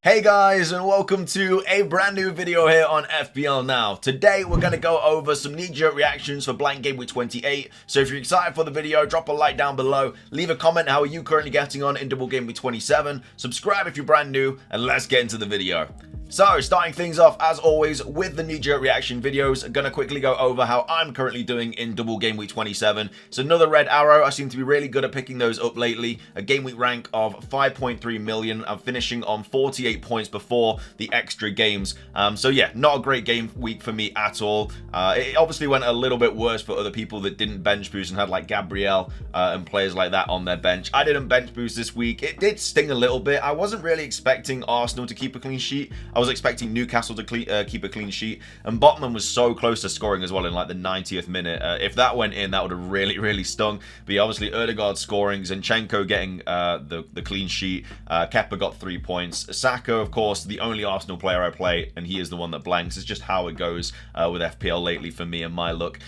Hey guys, and welcome to a brand new video here on FPL Now. Today we're going to go over some knee-jerk reactions for Blank Gameweek 28. So if you're excited for the video, drop a like down below, leave a comment how are you currently getting on in Double Game Week 27, subscribe if you're brand new, and let's get into the video. So, starting things off, as always, with the knee-jerk reaction videos, I'm going to quickly go over how I'm currently doing in Double Game Week 27. So, another red arrow. I seem to be really good at picking those up lately. A game week rank of 5.3 million. I'm finishing on 48 points before the extra games. So, yeah, not a great game week for me at all. It obviously went a little bit worse for other people that didn't bench boost and had, like, Gabriel and players like that on their bench. I didn't bench boost this week. It did sting a little bit. I wasn't really expecting Arsenal to keep a clean sheet. I was expecting Newcastle to keep a clean sheet, and Botman was so close to scoring as well in like the 90th minute. If that went in, that would have really stung. But yeah, obviously Odegaard scoring, Zinchenko getting the clean sheet, Kepa got 3 points. Saka, of course, the only Arsenal player I play, and he is the one that blanks. It's just how it goes with FPL lately for me and my luck.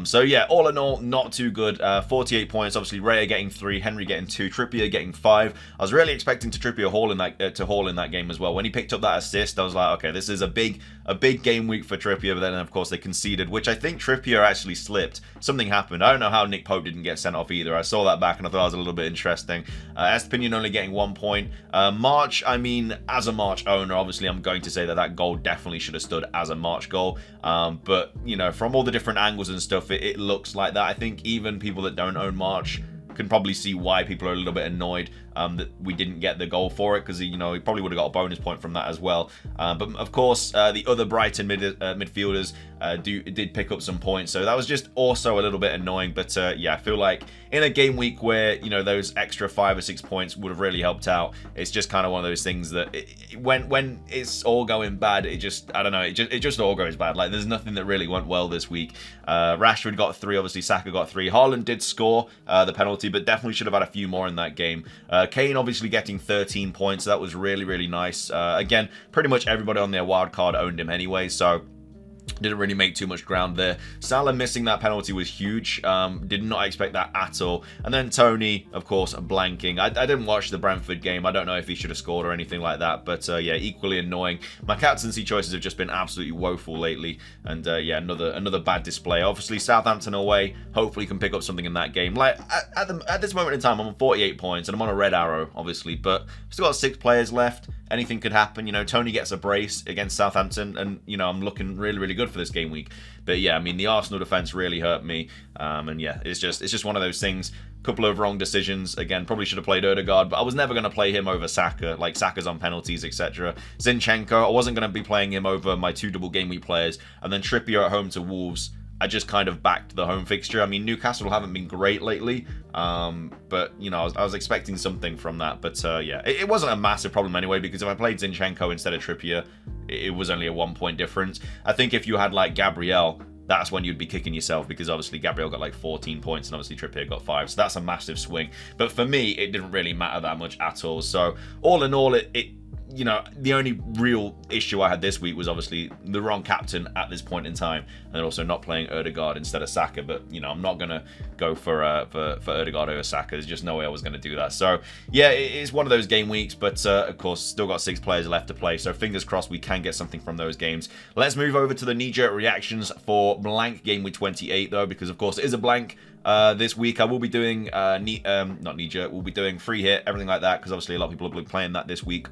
So yeah, all in all, not too good. 48 points. Obviously, Raya getting 3, Henry getting 2, Trippier getting 5. I was really expecting Trippier haul in that game as well. When he picked up that assist, I was like, okay, this is a big game week for Trippier. But then, of course, they conceded, which I think Trippier actually slipped. Something happened. I don't know how Nick Pope didn't get sent off either. I saw that back and I thought it was a little bit interesting. Estepinian only getting 1 point. March, I mean, as a March owner, obviously, I'm going to say that goal definitely should have stood as a March goal. But, you know, from all the different angles and stuff, it looks like that. I think even people that don't own March can probably see why people are a little bit annoyed that we didn't get the goal for it, because he probably would have got a bonus point from that as well. But of course, the other Brighton midfielders did pick up some points, so that was just also a little bit annoying. But yeah, I feel like in a game week where those extra 5 or 6 points would have really helped out, it's just kind of one of those things that when it's all going bad, I don't know, it just all goes bad. Like, there's nothing that really went well this week. Rashford got 3, obviously Saka got 3. Haaland did score the penalty, but definitely should have had a few more in that game. Kane obviously getting 13 points. So that was really nice. Again, pretty much everybody on their wild card owned him anyway, so didn't really make too much ground there. Salah missing that penalty was huge. Did not expect that at all. And then Tony, of course, blanking. I didn't watch the Brentford game. I don't know if he should have scored or anything like that. But yeah, equally annoying. My captaincy choices have just been absolutely woeful lately. And yeah, another bad display. Obviously, Southampton away. Hopefully, can pick up something in that game. Like at this moment in time, I'm on 48 points and I'm on a red arrow, obviously. But still got 6 players left. Anything could happen. Tony gets a brace against Southampton, and I'm looking really good for this game week. But yeah, I mean, the Arsenal defense really hurt me, and yeah, it's just one of those things. Couple of wrong decisions. Again, probably should have played Odegaard, but I was never going to play him over Saka. Like, Saka's on penalties, etc. Zinchenko, I wasn't going to be playing him over my 2 double game week players, and then Trippier at home to Wolves. I just kind of backed the home fixture. I mean, Newcastle haven't been great lately, but I was expecting something from that. But yeah, it wasn't a massive problem anyway, because if I played Zinchenko instead of Trippier, it was only a 1 point difference. I think if you had like Gabriel, that's when you'd be kicking yourself, because obviously Gabriel got like 14 points and obviously Trippier got 5, so that's a massive swing. But for me, it didn't really matter that much at all. So all in all, the only real issue I had this week was obviously the wrong captain at this point in time, and also not playing Odegaard instead of Saka. But I'm not gonna go for Odegaard over Saka. There's just no way I was gonna do that. So yeah, it is one of those game weeks, but of course still got 6 players left to play. So fingers crossed we can get something from those games. Let's move over to the knee-jerk reactions for Blank Gameweek 28 though, because of course it is a blank. This week I will be doing not knee-jerk. We'll be doing free hit, everything like that, because obviously a lot of people have been playing that this week.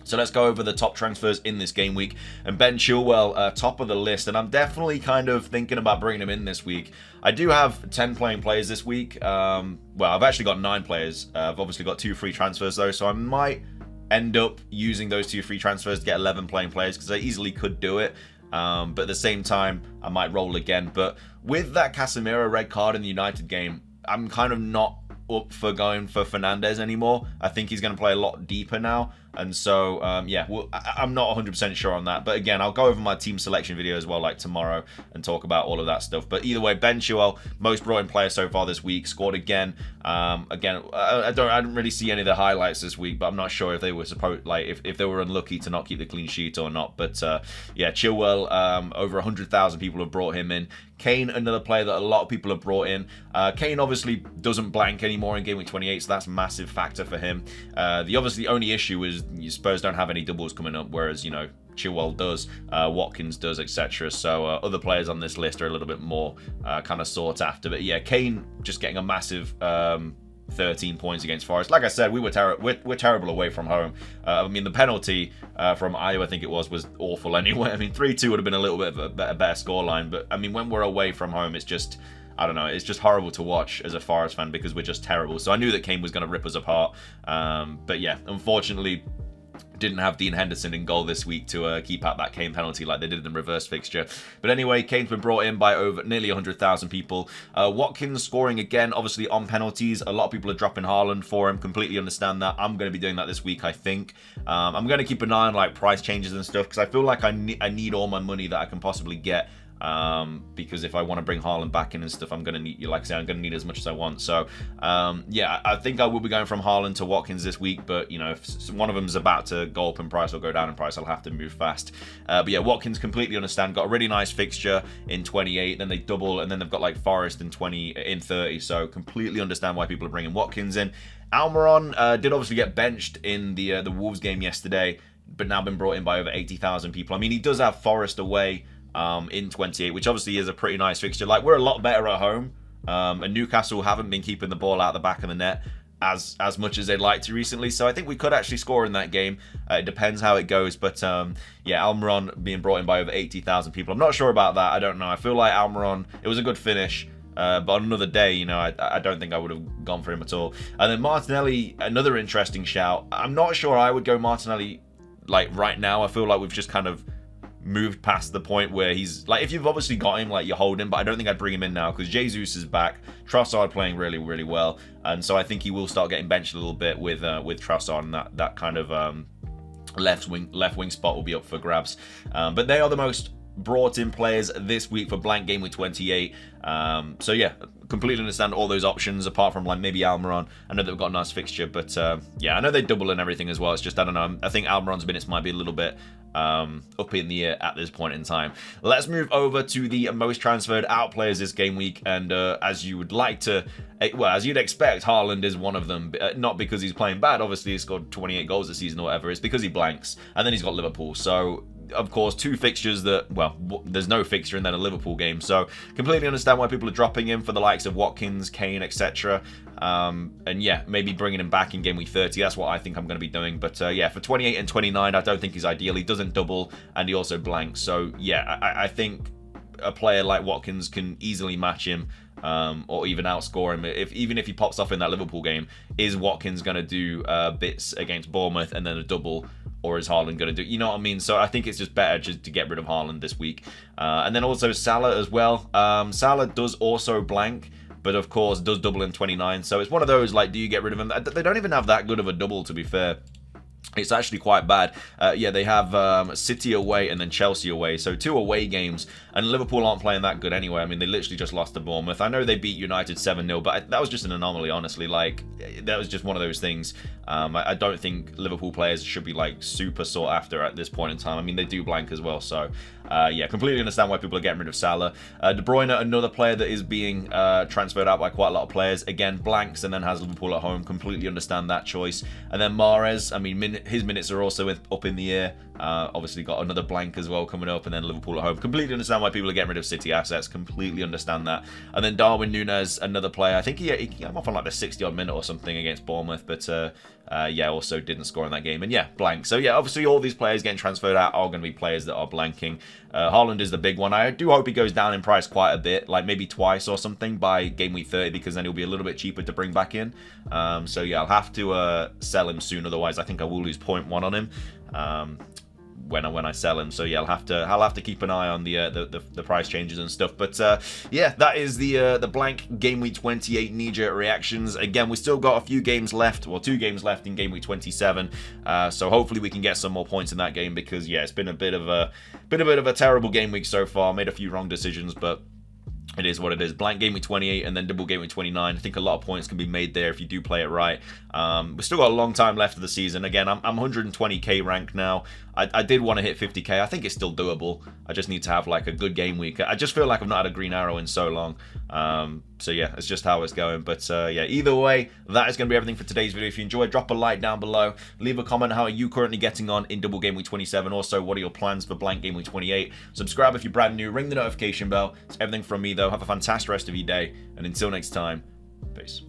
So let's go over the top transfers in this game week. And Ben Chilwell, top of the list. And I'm definitely kind of thinking about bringing him in this week. I do have 10 playing players this week. Well, I've actually got 9 players. I've obviously got 2 free transfers though. So I might end up using those 2 free transfers to get 11 playing players, because I easily could do it. But at the same time, I might roll again. But with that Casemiro red card in the United game, I'm kind of not up for going for Fernandes anymore. I think he's going to play a lot deeper now. And so, yeah, well, I'm not 100% sure on that. But again, I'll go over my team selection video as well, like tomorrow, and talk about all of that stuff. But either way, Ben Chilwell, most brought in player so far this week, scored again. Again, I didn't really see any of the highlights this week, but I'm not sure if they were supposed, like, if they were unlucky to not keep the clean sheet or not. But yeah, Chilwell, over 100,000 people have brought him in. Kane, another player that a lot of people have brought in. Kane obviously doesn't blank anymore in Game Week 28, so that's a massive factor for him. The obviously only issue is because Spurs don't have any doubles coming up, whereas, you know, Chilwell does, Watkins does, etc. So other players on this list are a little bit more kind of sought after. But yeah, Kane just getting a massive 13 points against Forest. Like I said, we're terrible away from home. I mean, the penalty from Ayew, I think it was awful anyway. I mean, 3-2 would have been a little bit of a better scoreline. But I mean, when we're away from home, it's just, I don't know, it's just horrible to watch as a Forest fan because we're just terrible. So I knew that Kane was going to rip us apart. But yeah, unfortunately, didn't have Dean Henderson in goal this week to keep out that Kane penalty like they did in the reverse fixture. But anyway, Kane's been brought in by over nearly 100,000 people. Watkins scoring again, obviously on penalties. A lot of people are dropping Haaland for him. Completely understand that. I'm going to be doing that this week, I think. I'm going to keep an eye on like price changes and stuff because I feel like I need all my money that I can possibly get. Because if I want to bring Haaland back in and stuff, I'm going to need, like I say, I'm going to need as much as I want. So, yeah, I think I will be going from Haaland to Watkins this week, but, you know, if one of them is about to go up in price or go down in price, I'll have to move fast. But yeah, Watkins, completely understand. Got a really nice fixture in 28, then they double, and then they've got like Forest in 30, so completely understand why people are bringing Watkins in. Almiron did obviously get benched in the Wolves game yesterday, but now been brought in by over 80,000 people. I mean, he does have Forest away in 28, which obviously is a pretty nice fixture. Like, we're a lot better at home, and Newcastle haven't been keeping the ball out the back of the net as much as they'd like to recently, so I think we could actually score in that game. It depends how it goes, but yeah, Almiron being brought in by over 80,000 people, I'm not sure about that. I don't know. I feel like Almiron, it was a good finish, but on another day, you know, I don't think I would have gone for him at all. And then Martinelli, another interesting shout. I'm not sure I would go Martinelli like right now. I feel like we've just kind of moved past the point where he's like, if you've obviously got him, like, you hold him, but I don't think I'd bring him in now because Jesus is back, Trossard playing really, really well, and so I think he will start getting benched a little bit with Trossard, and that kind of left wing spot will be up for grabs. But they are the most brought in players this week for Blank Gameweek 28. So yeah, completely understand all those options apart from like maybe Almiron. I know they've got a nice fixture, but yeah, I know they double and everything as well. It's just, I don't know, I think Almiron's minutes might be a little bit up in the air at this point in time. Let's move over to the most transferred out players this game week, and as you would like to, well, as you'd expect, Haaland is one of them. Not because he's playing bad, obviously he's scored 28 goals this season or whatever, it's because he blanks, and then he's got Liverpool. So of course, two fixtures that, well, there's no fixture and then a Liverpool game, so completely understand why people are dropping him for the likes of Watkins, Kane, etc. And yeah, maybe bringing him back in game week 30. That's what I think I'm going to be doing. But yeah, for 28 and 29, I don't think he's ideal. He doesn't double, and he also blanks. So yeah, I think a player like Watkins can easily match him, or even outscore him. Even if he pops off in that Liverpool game, is Watkins going to do bits against Bournemouth and then a double? Or is Haaland going to do, you know what I mean? So I think it's just better just to get rid of Haaland this week. And then also Salah as well. Salah does also blank, but of course does double in 29. So it's one of those, like, do you get rid of him? They don't even have that good of a double, to be fair. It's actually quite bad. Yeah, they have City away and then Chelsea away. So 2 away games. And Liverpool aren't playing that good anyway. I mean, they literally just lost to Bournemouth. I know they beat United 7-0, but that was just an anomaly, honestly. Like, that was just one of those things. I don't think Liverpool players should be, like, super sought after at this point in time. I mean, they do blank as well. So, yeah, completely understand why people are getting rid of Salah. De Bruyne, another player that is being transferred out by quite a lot of players. Again, blanks and then has Liverpool at home. Completely understand that choice. And then Mahrez, I mean, his minutes are also up in the air. Obviously got another blank as well coming up, and then Liverpool at home. Completely understand why people are getting rid of City assets. Completely understand that. And then Darwin Núñez, another player. I think he came off on like the 60-odd minute or something against Bournemouth, but yeah, also didn't score in that game. And yeah, blank. So yeah, obviously all these players getting transferred out are going to be players that are blanking. Haaland is the big one. I do hope he goes down in price quite a bit, like maybe twice or something by game week 30, because then he'll be a little bit cheaper to bring back in. So yeah, I'll have to sell him soon, otherwise I think I will lose 0.1 on him. When I sell him. So yeah, I'll have to keep an eye on the price changes and stuff. But yeah, that is the Blank Game Week 28 Knee-Jerk Reactions. Again, we still got a few games left, well, 2 games left in Game Week 27. So hopefully we can get some more points in that game, because yeah, it's been a bit of a terrible game week so far. Made a few wrong decisions, but it is what it is. Blank Game Week 28 and then double Game Week 29. I think a lot of points can be made there if you do play it right. We've still got a long time left of the season. Again, I'm 120k ranked now. I did want to hit 50k. I think it's still doable. I just need to have like a good game week. I just feel like I've not had a green arrow in so long. So yeah, it's just how it's going. But yeah, either way, that is going to be everything for today's video. If you enjoyed, drop a like down below. Leave a comment. How are you currently getting on in Double Game Week 27? Also, what are your plans for Blank Game Week 28? Subscribe if you're brand new. Ring the notification bell. It's everything from me, though. Have a fantastic rest of your day. And until next time, peace.